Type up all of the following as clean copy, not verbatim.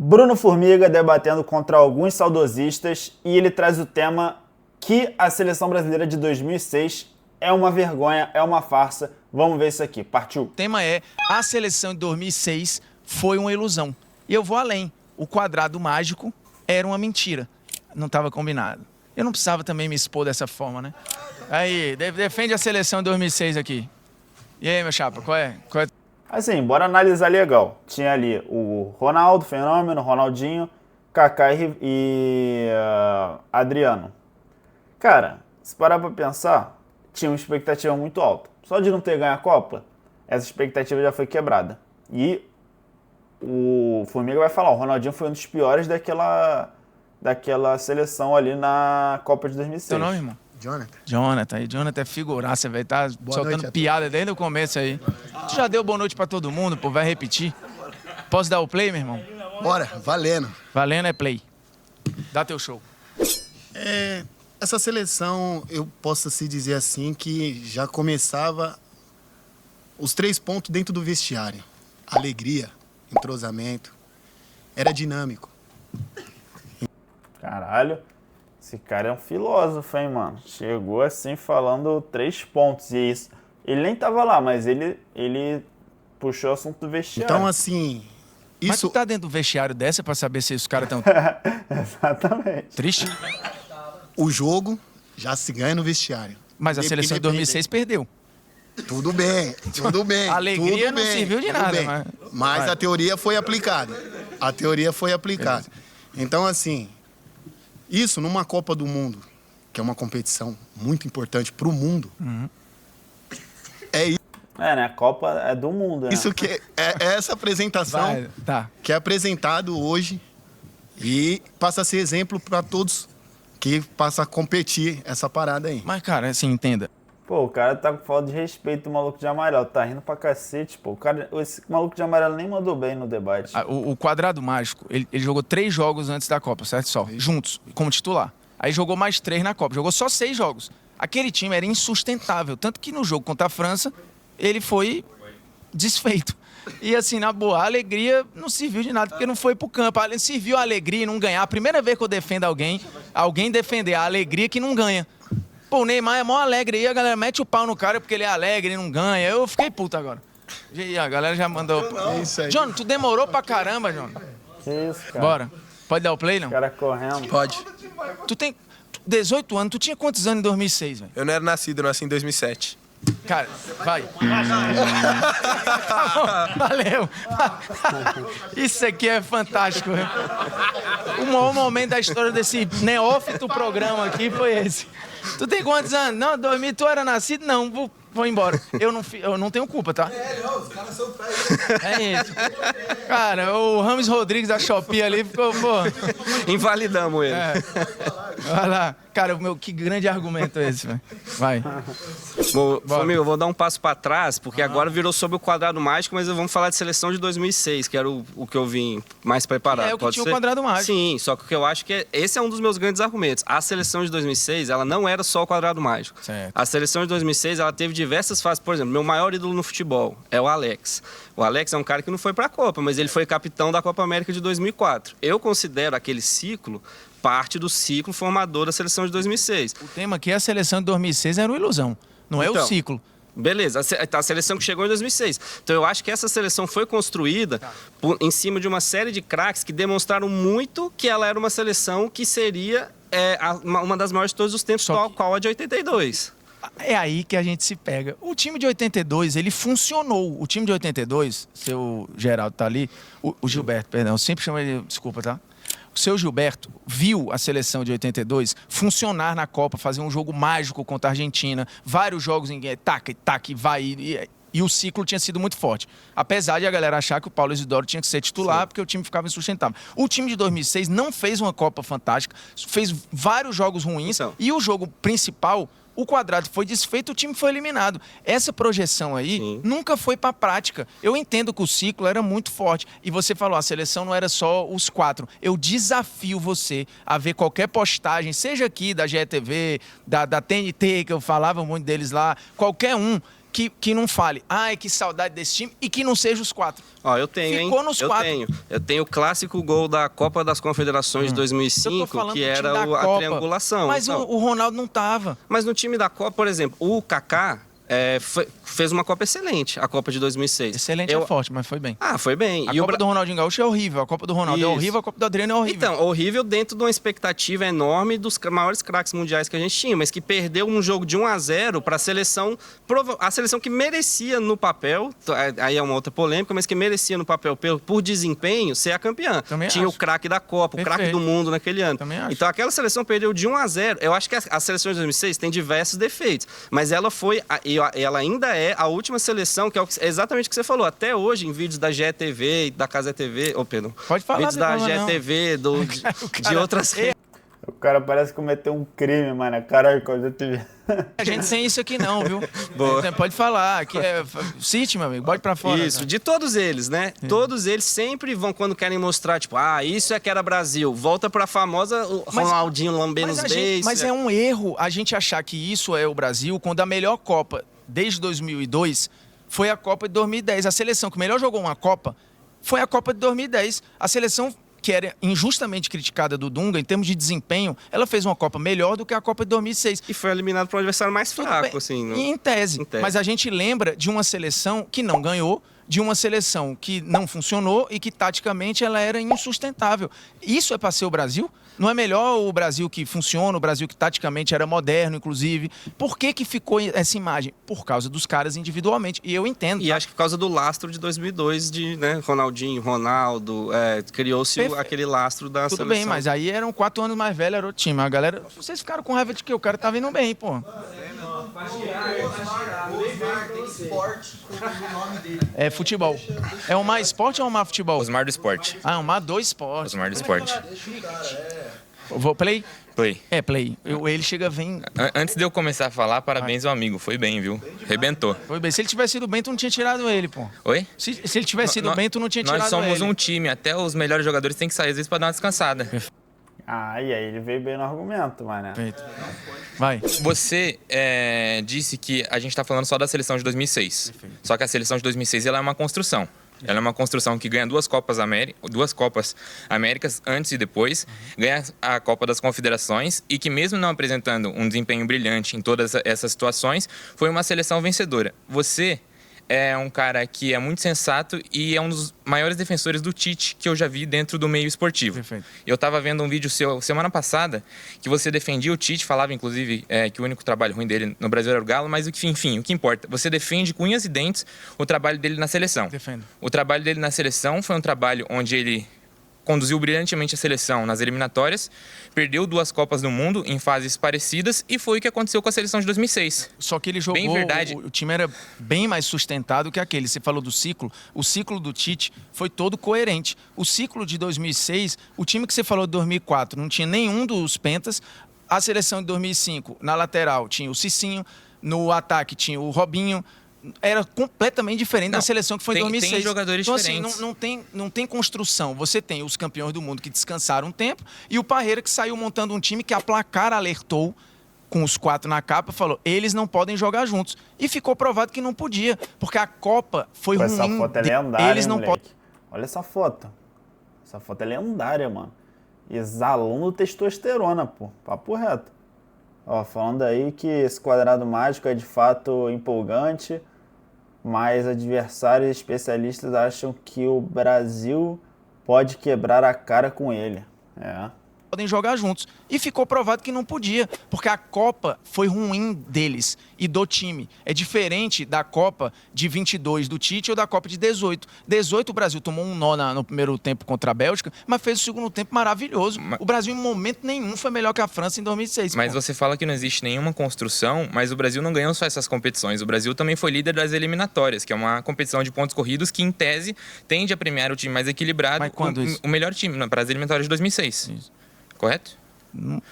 Bruno Formiga debatendo contra alguns saudosistas e ele traz o tema que a seleção brasileira de 2006 é uma vergonha, é uma farsa. Vamos ver isso aqui. Partiu. O tema é: a seleção de 2006 foi uma ilusão. E eu vou além. O quadrado mágico era uma mentira. Não estava combinado. Eu não precisava também me expor dessa forma, né? Aí, defende a seleção de 2006 aqui. E aí, meu chapa, qual é? Assim, bora analisar legal. Tinha ali o Ronaldo, Fenômeno, Ronaldinho, Kaká e Adriano. Cara, se parar pra pensar, tinha uma expectativa muito alta. Só de não ter ganho a Copa, essa expectativa já foi quebrada. E o Formiga vai falar, o Ronaldinho foi um dos piores daquela seleção ali na Copa de 2006. Seu nome, irmão? Jonathan. Jonathan é figuraça, velho. Tá Boa soltando noite piada desde o começo aí. Tu já deu boa noite pra todo mundo, pô, vai repetir. Posso dar o play, meu irmão? Bora, valendo. Valendo é play. Dá teu show. Essa seleção, eu posso se dizer assim, que já começava os 3 pontos dentro do vestiário. Alegria, entrosamento, era dinâmico. Caralho, esse cara é um filósofo, hein, mano? Chegou assim falando 3 pontos. E isso, ele nem tava lá, mas ele puxou o assunto do vestiário. Então, assim, Mas isso... tu tá dentro do vestiário dessa pra saber se os caras tão Exatamente. triste? O jogo já se ganha no vestiário. Mas a seleção de 2006 perdeu. Tudo bem. A alegria tudo não bem, serviu de tudo nada, bem. mas- vai. A teoria foi aplicada. Então, assim, isso numa Copa do Mundo, que é uma competição muito importante pro mundo, é isso. Né? A Copa é do mundo, né? Isso que é essa apresentação Vai, tá. que é apresentado hoje e passa a ser exemplo para todos que passa a competir essa parada aí. Mas, cara, assim, entenda. Pô, o cara tá com falta de respeito do maluco de amarelo. Tá rindo pra cacete, pô. Esse maluco de amarelo nem mandou bem no debate. O quadrado mágico, ele jogou 3 jogos antes da Copa, certo? Só, juntos, como titular. Aí jogou mais 3 na Copa, jogou só 6 jogos. Aquele time era insustentável, tanto que no jogo contra a França, ele foi desfeito. E assim, na boa, a alegria não serviu de nada, porque não foi pro campo. Serviu a alegria e não ganhar. A primeira vez que eu defendo alguém defender a alegria que não ganha. Pô, o Neymar é mó alegre aí, a galera mete o pau no cara porque ele é alegre e não ganha. Eu fiquei puto agora. E a galera já mandou... É isso aí. John, tu demorou pra caramba, John. Que isso, cara? Bora. Pode dar o play, não? O cara correndo. Pode. Tu tem 18 anos, tu tinha quantos anos em 2006, velho? Eu não era nascido, eu nasci em 2007. Cara, vai. Valeu. Isso aqui é fantástico. Velho. O maior momento da história desse neófito programa aqui foi esse. Tu tem quantos anos? Não, 2000, tu era nascido? Não, vou embora. Eu não tenho culpa, tá? Os caras são É isso. Cara, o Rames Rodrigues da Shopee ali ficou, pô... Invalidamos ele. É. Vai lá. Cara, que grande argumento é esse, velho. Vai. Amigo, eu vou dar um passo para trás, porque agora virou sobre o quadrado mágico, mas vamos falar de seleção de 2006, que era o que eu vim mais preparado. É o que Pode tinha ser? o quadrado mágico. Sim, só que o que eu acho que esse é um dos meus grandes argumentos. A seleção de 2006, ela não era só o quadrado mágico. Certo. A seleção de 2006, ela teve diversas fases. Por exemplo, meu maior ídolo no futebol é o Alex. O Alex é um cara que não foi para a Copa, mas ele foi capitão da Copa América de 2004. Eu considero aquele ciclo parte do ciclo formador da seleção de 2006. O tema aqui é a seleção de 2006 era uma ilusão. Não é o Então, ciclo. Beleza, a seleção que chegou em 2006. Então eu acho que essa seleção foi construída em cima de uma série de craques que demonstraram muito que ela era uma seleção que seria uma das maiores de todos os tempos, tal qual a de 82. É aí que a gente se pega. O time de 82, ele funcionou. O time de 82, seu Geraldo tá ali, o Gilberto, perdão, eu sempre chamo ele, desculpa, tá? O seu Gilberto viu a seleção de 82 funcionar na Copa, fazer um jogo mágico contra a Argentina, vários jogos em taque, vai, e o ciclo tinha sido muito forte. Apesar de a galera achar que o Paulo Isidoro tinha que ser titular, sim, porque o time ficava insustentável. O time de 2006 não fez uma Copa fantástica, fez vários jogos ruins, então, e o jogo principal... O quadrado foi desfeito, o time foi eliminado. Essa projeção aí, sim, nunca foi para a prática. Eu entendo que o ciclo era muito forte. E você falou, a seleção não era só os 4. Eu desafio você a ver qualquer postagem, seja aqui da GETV, da TNT, que eu falava muito deles lá, qualquer um que não fale, ai, que saudade desse time, e que não seja os 4. Ó, eu tenho, Ficou hein? nos eu 4. tenho. Eu tenho o clássico gol da Copa das Confederações de Eu tô 2005, falando que do time era da a Copa. triangulação. Mas Não, o Ronaldo não tava. mas no time da Copa, por exemplo, o Kaká fez uma Copa excelente, a Copa de 2006. Excelente é forte, mas foi bem. Ah, foi bem. A E o Copa do Ronaldinho Gaúcho é horrível, a Copa do Ronaldo é Isso. horrível, a Copa do Adriano é horrível. Então, horrível dentro de uma expectativa enorme dos maiores craques mundiais que a gente tinha, mas que perdeu um jogo de 1-0 para a seleção que merecia no papel, aí é uma outra polêmica, mas que merecia no papel por desempenho ser a campeã. Também tinha acho. o craque da Copa, o craque Perfeito. do mundo naquele ano. Também acho. Então aquela seleção perdeu de 1-0. Eu acho que a seleção de 2006 tem diversos defeitos, mas ela ela ainda é a última seleção, que é exatamente o que você falou. Até hoje, em vídeos da GETV e da Casa TV, perdão. Pode falar, vídeos da não. GETV, de outras O cara parece cometer um crime, mano. Caralho, coisa TV. A gente tem isso aqui não, viu? Boa. Pode falar, aqui é City, meu amigo, bote pra fora. Isso, cara. de todos eles, né? Todos eles sempre vão, quando querem mostrar, tipo, isso é que era Brasil. Volta pra famosa Ronaldinho lambendo os beijos. Mas é um erro a gente achar que isso é o Brasil, quando a melhor Copa desde 2002 foi a Copa de 2010. A seleção que melhor jogou uma Copa foi a Copa de 2010. A seleção que era injustamente criticada do Dunga, em termos de desempenho, ela fez uma Copa melhor do que a Copa de 2006. E foi eliminado para um adversário mais Tudo fraco, bem, assim. em tese. Mas a gente lembra de uma seleção que não ganhou, de uma seleção que não funcionou e que, taticamente, ela era insustentável. Isso é para ser o Brasil? Não é melhor o Brasil que funciona, o Brasil que taticamente era moderno, inclusive? Por que ficou essa imagem? Por causa dos caras individualmente. E eu entendo. E acho que por causa do lastro de 2002, de Ronaldinho, Ronaldo, criou-se aquele lastro da Tudo seleção. bem, mas aí eram 4 anos mais velho, era outro time. A galera, vocês ficaram com raiva de que o cara tá vindo bem, pô. É futebol. É um má esporte ou um má futebol? Osmar do Esporte. Ah, um má do esporte. Osmar do Esporte. Vou play? Play. É, play. Ele chega, vem. Antes de eu começar a falar, parabéns ao amigo. Foi bem, viu? Rebentou. Foi bem. Se ele tivesse sido bem, tu não tinha tirado ele, pô. Oi? Se ele tivesse sido bem, tu não tinha tirado ele. Nós somos um time. Até os melhores jogadores têm que sair às vezes pra dar uma descansada. E aí ele veio bem no argumento, mano. Perfeito. Vai. Você disse que a gente tá falando só da seleção de 2006. Perfeito. Só que a seleção de 2006 ela é uma construção. Ela é uma construção que ganha duas Copas Américas antes e depois, ganha a Copa das Confederações e que mesmo não apresentando um desempenho brilhante em todas essas situações, foi uma seleção vencedora. Você é um cara que é muito sensato e é um dos maiores defensores do Tite que eu já vi dentro do meio esportivo. Perfeito. Eu estava vendo um vídeo seu semana passada que você defendia o Tite, falava inclusive que o único trabalho ruim dele no Brasil era o Galo, mas enfim, o que importa, você defende com unhas e dentes o trabalho dele na seleção. Defendo. O trabalho dele na seleção foi um trabalho onde ele conduziu brilhantemente a seleção nas eliminatórias, perdeu 2 Copas do Mundo em fases parecidas e foi o que aconteceu com a seleção de 2006. Só que ele jogou, Bem verdade. o time era bem mais sustentado que aquele. Você falou do ciclo, o ciclo do Tite foi todo coerente. O ciclo de 2006, o time que você falou de 2004 não tinha nenhum dos pentas. A seleção de 2005, na lateral, tinha o Cicinho, no ataque tinha o Robinho. Era completamente diferente da seleção que foi em 2006. Tem jogadores então, diferentes. Assim, não tem construção. Você tem os campeões do mundo que descansaram um tempo e o Parreira que saiu montando um time que a Placar alertou com os 4 na capa, falou, eles não podem jogar juntos. E ficou provado que não podia, porque a Copa foi ruim. Essa foto é lendária, eles não podem. Olha essa foto. Essa foto é lendária, mano. Exalando testosterona, pô. Papo reto. Ó, falando aí que esse quadrado mágico é de fato empolgante, mas adversários e especialistas acham que o Brasil pode quebrar a cara com ele. Podem jogar juntos. E ficou provado que não podia, porque a Copa foi ruim deles e do time. É diferente da Copa de 22 do Tite ou da Copa de 18. 18 o Brasil tomou um nó no primeiro tempo contra a Bélgica, mas fez o segundo tempo maravilhoso. O Brasil em momento nenhum foi melhor que a França em 2006. Mas você fala que não existe nenhuma construção, mas o Brasil não ganhou só essas competições. O Brasil também foi líder das eliminatórias, que é uma competição de pontos corridos que, em tese, tende a premiar o time mais equilibrado. Mas quando isso? O melhor time, para as eliminatórias de 2006. Isso. Correto?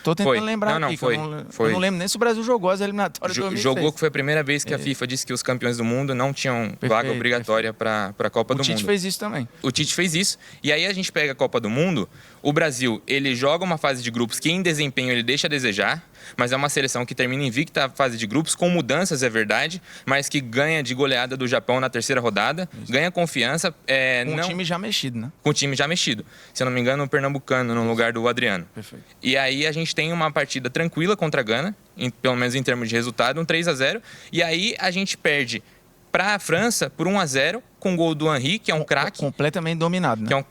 Tô tentando lembrar não, aqui. foi. Eu não lembro nem se o Brasil jogou as eliminatórias de 2006. Jogou, que foi a primeira vez que a FIFA disse que os campeões do mundo não tinham vaga obrigatória para a Copa do Mundo. O Tite fez isso também. O Tite fez isso. E aí a gente pega a Copa do Mundo, o Brasil, ele joga uma fase de grupos que em desempenho ele deixa a desejar. mas é uma seleção que termina invicta a fase de grupos, com mudanças, é verdade, mas que ganha de goleada do Japão na terceira rodada, ganha confiança. Com o time já mexido, né? Com o time já mexido. Se eu não me engano, o pernambucano no lugar do Adriano. Perfeito. E aí a gente tem uma partida tranquila contra a Gana, pelo menos em termos de resultado, um 3-0. E aí a gente perde para a França por 1-0, com o gol do Henry, que é um craque. Completamente dominado, né?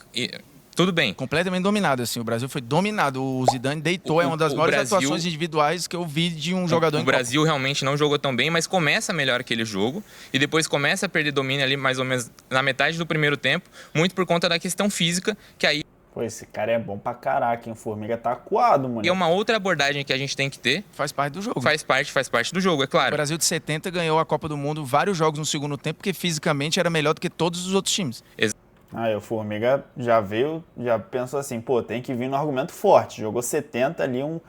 Tudo bem. Completamente dominado, assim. O Brasil foi dominado. O Zidane deitou. É uma das maiores atuações individuais que eu vi de um jogador O Brasil realmente não jogou tão bem, mas começa melhor aquele jogo. E depois começa a perder domínio ali mais ou menos na metade do primeiro tempo. Muito por conta da questão física, que aí... Pô, esse cara é bom pra caraca, hein? Formiga tá acuado, mano. E é uma outra abordagem que a gente tem que ter. Faz parte do jogo. Faz parte do jogo, é claro. O Brasil de 70 ganhou a Copa do Mundo vários jogos no segundo tempo, porque fisicamente era melhor do que todos os outros times. Aí o Formiga já veio, já pensou assim, pô, tem que vir no argumento forte. Jogou 70 ali, um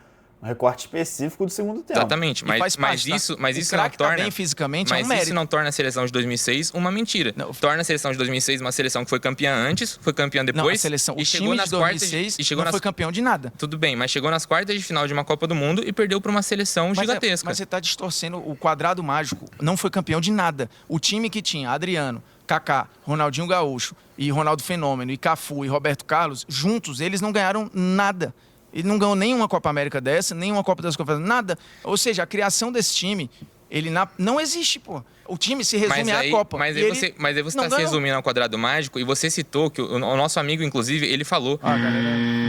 recorte específico do segundo tempo. Exatamente, mas isso não torna... bem fisicamente mas é um mérito. Isso não torna a seleção de 2006 uma mentira. Não. Torna a seleção de 2006 uma seleção que foi campeã antes, foi campeã depois. Não, a seleção, o time de 2006 não foi campeão de nada. Tudo bem, mas chegou nas quartas de final de uma Copa do Mundo e perdeu para uma seleção gigantesca. Mas você está distorcendo o quadrado mágico. Não foi campeão de nada. O time que tinha Adriano, Kaká, Ronaldinho Gaúcho e Ronaldo Fenômeno e Cafu e Roberto Carlos, juntos, eles não ganharam nada. Ele não ganhou nenhuma Copa América dessa, nenhuma Copa das Confederações, nada. Ou seja, a criação desse time, não existe, pô. O time se resume à Copa. Mas aí você está se resumindo ao quadrado mágico e você citou que o nosso amigo, inclusive, ele falou. Galera,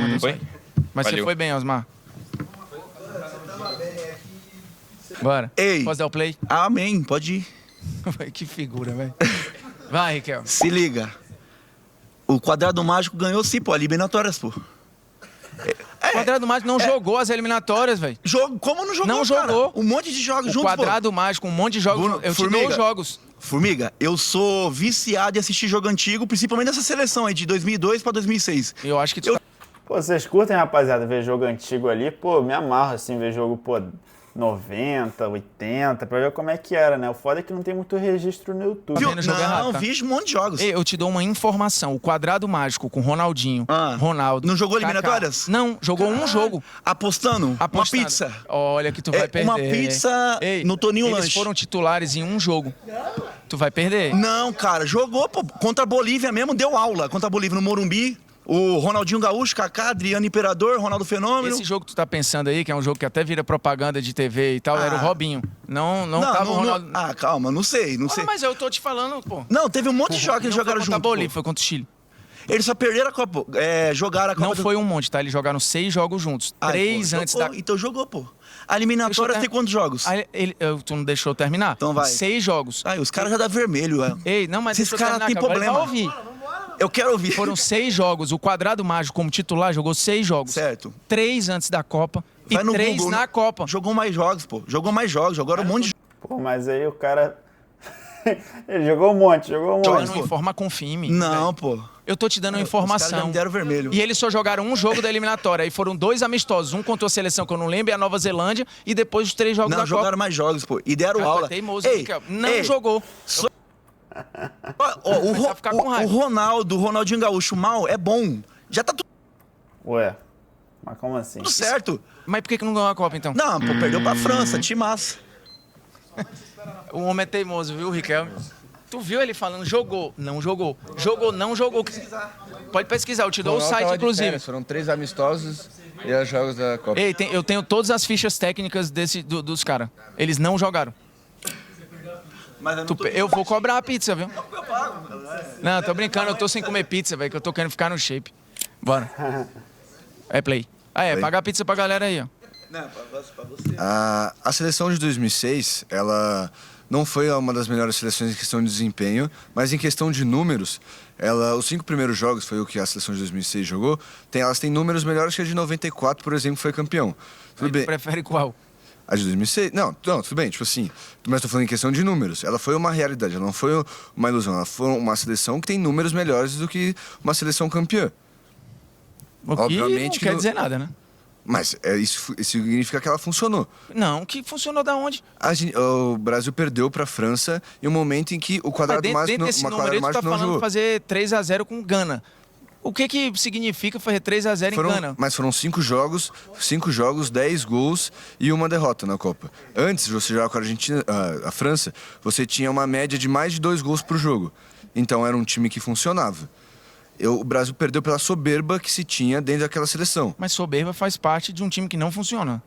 mandou foi? Mas Valeu. Você foi bem, Osmar. Bora. Ei. Posso dar o play? Amém, pode ir. Que figura, velho. Vai, Riquel. Se liga. O quadrado mágico ganhou sim, pô, eliminatórias, pô. O quadrado mágico não jogou as eliminatórias, velho. Como não jogou, Não jogou. Um monte de jogos juntos, pô. O quadrado mágico, um monte de jogos. Eu te dou os jogos. Formiga, eu sou viciado em assistir jogo antigo, principalmente nessa seleção aí, de 2002 pra 2006. Eu acho que tu... Pô, vocês curtem, rapaziada, ver jogo antigo ali? Pô, me amarro, assim, ver jogo, pô, 90, 80, pra ver como é que era, né? O foda é que não tem muito registro no YouTube. Não, vi um monte de jogos. Ei, eu te dou uma informação. O quadrado mágico com Ronaldinho, Ronaldo... Não jogou eliminatórias? Não, jogou um jogo. Apostando? Uma pizza? Olha que tu vai perder. Uma pizza no Toninho Lanche. Eles foram titulares em um jogo. Tu vai perder. Não, cara, jogou, pô. Contra a Bolívia mesmo, deu aula. Contra a Bolívia no Morumbi. O Ronaldinho Gaúcho, Kaká, Adriano Imperador, Ronaldo Fenômeno. Esse jogo que tu tá pensando aí, que é um jogo que até vira propaganda de TV e tal, era o Robinho. Não tava o Ronaldo... Calma, não sei. Mas eu tô te falando, pô. Não, teve um monte de jogos que eles jogaram junto. Foi contra a Bolívia, foi contra o Chile. Eles só perderam a Copa, jogaram a Copa... Não foi um monte, tá? Eles jogaram 6 jogos juntos. 3 antes da... Então jogou, pô. A eliminatória tem quantos jogos? Tu não deixou eu terminar? Então vai. 6 jogos. Os caras já dão vermelho, Ei, não, mas esses caras têm problema. Vai ouvir. Eu quero ouvir. Foram 6 jogos. O quadrado mágico como titular jogou 6 jogos. Certo. 3 antes da Copa e 3 Google, na Copa. Jogou mais jogos, pô. Jogaram um monte de... Pô, mas aí o cara... Ele jogou um monte. Não informa, confia em mim. Não, pô. Eu tô te dando uma informação. Os caras já me deram vermelho. E eles só jogaram um jogo da eliminatória. Aí foram 2 amistosos. Um contra a seleção que eu não lembro, e a Nova Zelândia. E depois os 3 jogos da Copa. Não, jogaram mais jogos, pô. E deram aula. Teimoso, não jogou. O Ronaldinho Gaúcho mal é bom. Já tá tudo... Ué, mas como assim? Tudo certo. Mas por que não ganhou a Copa, então? Não, pô, perdeu pra França, timaço. O homem é teimoso, viu, Riquelme? Tu viu ele falando, jogou, não jogou. Jogou, não jogou. Pode pesquisar, eu te dou o site, inclusive. Foram 3 amistosos e os jogos da Copa. Ei, eu tenho todas as fichas técnicas dos caras. Eles não jogaram. Mas eu vou cobrar a pizza, viu? Não, tô brincando, eu tô sem comer pizza, velho, que eu tô querendo ficar no shape. Bora. É play. Paga a pizza pra galera aí, ó. A seleção de 2006, ela não foi uma das melhores seleções em questão de desempenho, mas em questão de números, os 5 primeiros jogos, foi o que a seleção de 2006 jogou, elas têm números melhores que a de 94, por exemplo, que foi campeão. Tudo bem. Prefere qual? A de 2006? Não, tudo bem, tipo assim, mas tô falando em questão de números. Ela foi uma realidade, ela não foi uma ilusão, ela foi uma seleção que tem números melhores do que uma seleção campeã. O que obviamente não quer dizer nada, né? Mas isso significa que ela funcionou. Não, que funcionou da onde? O Brasil perdeu para a França em um momento em que o quadrado mágico não jogou. Dentro desse número, tu tá falando fazer 3-0 com Gana. O que significa fazer 3-0 em Gana? Mas foram 5 jogos, 10 gols e uma derrota na Copa. Antes, você jogava com a Argentina, a França, você tinha uma média de mais de 2 gols por jogo. Então era um time que funcionava. O Brasil perdeu pela soberba que se tinha dentro daquela seleção. Mas soberba faz parte de um time que não funciona.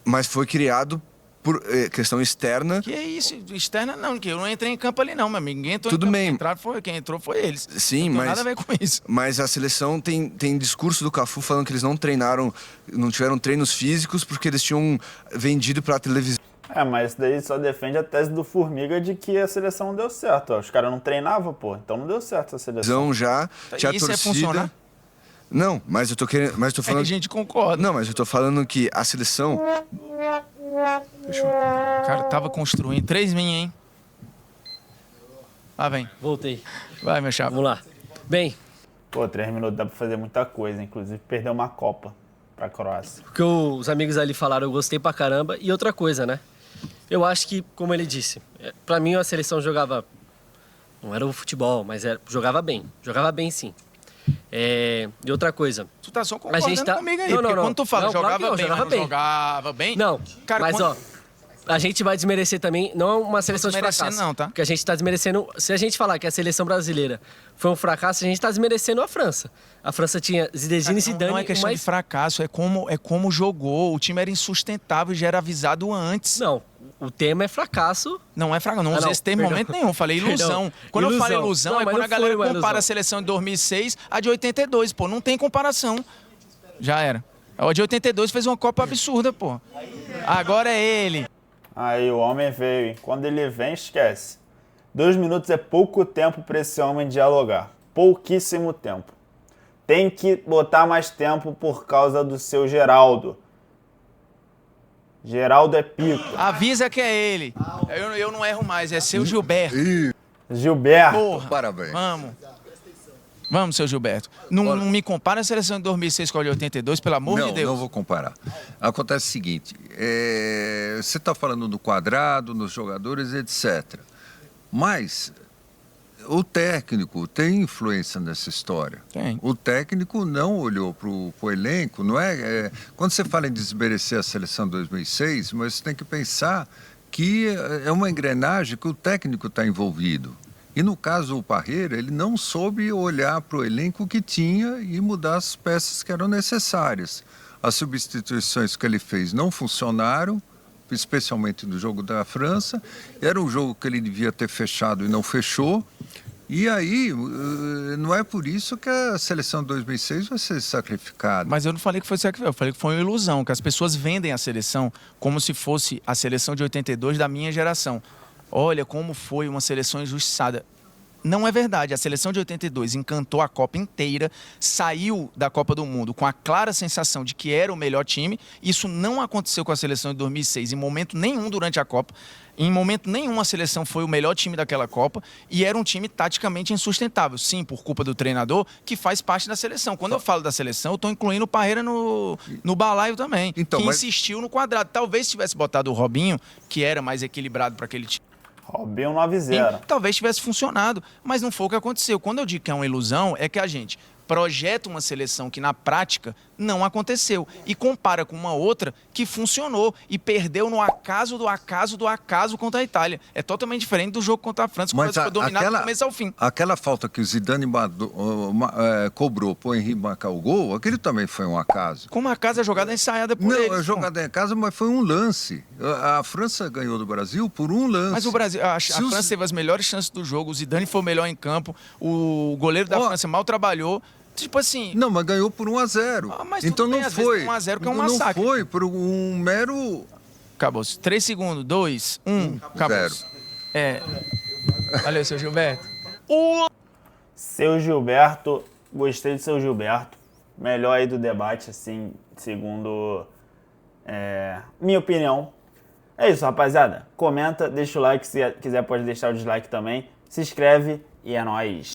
Mas foi criado por questão externa. Que é isso? Externa não, que eu não entrei em campo ali não, meu amigo. Ninguém entrou Tudo em campo. bem. Quem entrou foi eles. Sim, não tem mas... nada a ver com isso. Mas a seleção tem discurso do Cafu falando que eles não treinaram, não tiveram treinos físicos porque eles tinham vendido pra televisão. Mas isso daí só defende a tese do Formiga de que a seleção não deu certo. Os caras não treinavam, pô. Então não deu certo a seleção. Já tinha Isso torcida. é funcionar? Não, mas eu tô querendo. Mas eu tô falando. É que a gente concorda. Não, mas eu tô falando que a seleção. O cara tava construindo 3 minhas, hein? Lá vem. Voltei. Vai, meu chapa. Vamos lá. Bem, Pô, 3 minutos dá pra fazer muita coisa. Inclusive perder uma Copa pra Croácia. o que os amigos ali falaram, eu gostei pra caramba. E outra coisa, né? Eu acho que, como ele disse, pra mim a seleção jogava... Não era o futebol, mas jogava bem. Jogava bem, sim. E outra coisa... Tu tá só concordando comigo aí. Não, porque não. quando tu fala Não, jogava claro que bem, não, mas não jogava bem... Não, cara, mas quando... a gente vai desmerecer também, não é uma seleção de desmerecendo fracasso. não, tá? Porque a gente tá desmerecendo... Se a gente falar que a seleção brasileira foi um fracasso, a gente tá desmerecendo a França. A França tinha Zinedine e Zidane... Não é questão de fracasso, é como jogou. O time era insustentável e já era avisado antes. Não, o tema é fracasso. Não é fracasso, não usei esse termo em momento nenhum, falei ilusão. Quando eu falo ilusão, não, é mas quando não a galera foi uma compara ilusão. a seleção de 2006 a de 82, pô, não tem comparação. Já era. A de 82 fez uma Copa absurda, pô. Agora é ele. Aí o homem veio, hein? Quando ele vem, esquece. 2 minutos é pouco tempo para esse homem dialogar. Pouquíssimo tempo. Tem que botar mais tempo por causa do seu Geraldo. Geraldo é pico. Avisa que é ele. Eu não erro mais, é seu Gilberto. Gilberto. Porra, Parabéns. Vamos, seu Gilberto. Não me compara a seleção de 2006 com a de 82, pelo amor de Deus. Não vou comparar. Acontece o seguinte, você está falando do quadrado, nos jogadores, etc. Mas o técnico tem influência nessa história. Tem. O técnico não olhou para o elenco, não é? Quando você fala em desmerecer a seleção de 2006, mas você tem que pensar que é uma engrenagem que o técnico está envolvido. E no caso do Parreira, ele não soube olhar para o elenco que tinha e mudar as peças que eram necessárias. As substituições que ele fez não funcionaram, especialmente no jogo da França. Era um jogo que ele devia ter fechado e não fechou. E aí, não é por isso que a seleção de 2006 vai ser sacrificada. Mas eu não falei que foi sacrificado, eu falei que foi uma ilusão, que as pessoas vendem a seleção como se fosse a seleção de 82 da minha geração. Olha como foi uma seleção injustiçada. Não é verdade. A seleção de 82 encantou a Copa inteira, saiu da Copa do Mundo com a clara sensação de que era o melhor time. Isso não aconteceu com a seleção de 2006 em momento nenhum durante a Copa. Em momento nenhum a seleção foi o melhor time daquela Copa e era um time taticamente insustentável. Sim, por culpa do treinador, que faz parte da seleção. Quando eu falo da seleção, eu estou incluindo o Parreira no balaio também, então, que insistiu no quadrado. Talvez tivesse botado o Robinho, que era mais equilibrado para aquele time. Robinho 9-0. Talvez tivesse funcionado, mas não foi o que aconteceu. Quando eu digo que é uma ilusão, é que a gente projeta uma seleção que na prática não aconteceu e compara com uma outra que funcionou e perdeu no acaso do acaso do acaso contra a Itália. É totalmente diferente do jogo contra a França, que foi dominado do começo ao fim. Aquela falta que o Zidane cobrou para o Henry marcar o gol, aquele também foi um acaso. Como a casa é jogada ensaiada por Não, eles. é jogada em casa, mas foi um lance. A França ganhou do Brasil por um lance. Mas o Brasil, a França teve as melhores chances do jogo, o Zidane foi o melhor em campo, o goleiro da França mal trabalhou. Tipo assim... Não, mas ganhou por 1-0. Mas então bem, não foi. 1-0 que é um massacre. Não foi por um mero... Acabou-se. 3 segundos. 2, 1. Acabou-se. Valeu, seu Gilberto. Seu Gilberto, gostei do seu Gilberto. Melhor aí do debate, assim, segundo minha opinião. É isso, rapaziada. Comenta, deixa o like. Se quiser, pode deixar o dislike também. Se inscreve e é nóis.